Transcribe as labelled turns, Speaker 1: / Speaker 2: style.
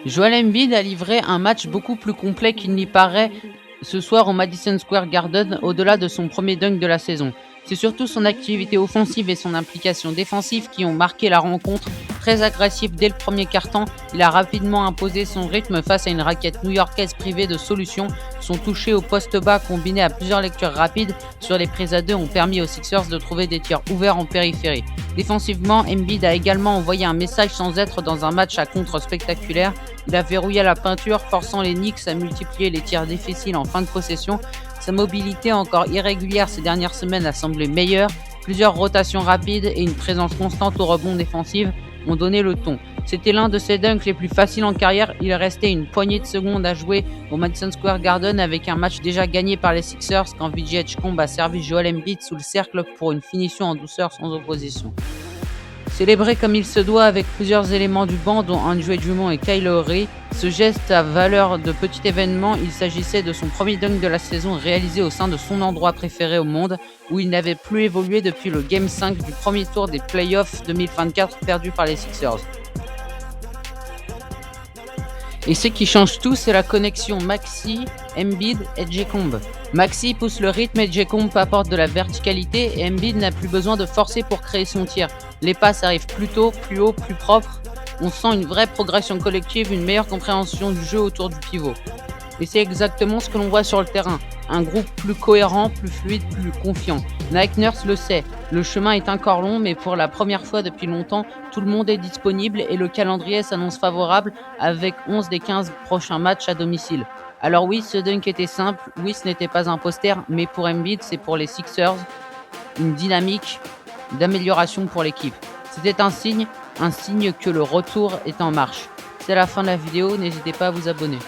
Speaker 1: Joel Embiid a livré un match beaucoup plus complet qu'il n'y paraît ce soir au Madison Square Garden, au-delà de son premier dunk de la saison. C'est surtout son activité offensive et son implication défensive qui ont marqué la rencontre. Très agressif dès le premier quart-temps, il a rapidement imposé son rythme face à une raquette new-yorkaise privée de solutions. Son toucher au poste bas combiné à plusieurs lectures rapides sur les prises à deux ont permis aux Sixers de trouver des tirs ouverts en périphérie. Défensivement, Embiid a également envoyé un message sans être dans un match à contre spectaculaire. Il a verrouillé la peinture, forçant les Knicks à multiplier les tirs difficiles en fin de possession. Sa mobilité encore irrégulière ces dernières semaines a semblé meilleure. Plusieurs rotations rapides et une présence constante au rebond défensif ont donné le ton. C'était l'un de ses dunks les plus faciles en carrière. Il restait une poignée de secondes à jouer au Madison Square Garden avec un match déjà gagné par les Sixers quand Vijay Edgecombe a servi Joel Embiid sous le cercle pour une finition en douceur sans opposition. Célébré comme il se doit avec plusieurs éléments du banc dont Andrew Drummond et Kyle Lowry, ce geste a valeur de petit événement. Il s'agissait de son premier dunk de la saison réalisé au sein de son endroit préféré au monde où il n'avait plus évolué depuis le Game 5 du premier tour des Playoffs 2024 perdu par les Sixers. Et ce qui change tout, c'est la connexion Maxey, Embiid et Edgecombe. Maxey pousse le rythme et Edgecombe apporte de la verticalité et Embiid n'a plus besoin de forcer pour créer son tir. Les passes arrivent plus tôt, plus haut, plus propres. On sent une vraie progression collective, une meilleure compréhension du jeu autour du pivot. Et c'est exactement ce que l'on voit sur le terrain. Un groupe plus cohérent, plus fluide, plus confiant. Nick Nurse le sait, le chemin est encore long, mais pour la première fois depuis longtemps, tout le monde est disponible et le calendrier s'annonce favorable avec 11 des 15 prochains matchs à domicile. Alors oui, ce dunk était simple, oui, ce n'était pas un poster, mais pour Embiid, c'est pour les Sixers, une dynamique d'amélioration pour l'équipe. C'était un signe que le retour est en marche. C'est la fin de la vidéo, n'hésitez pas à vous abonner.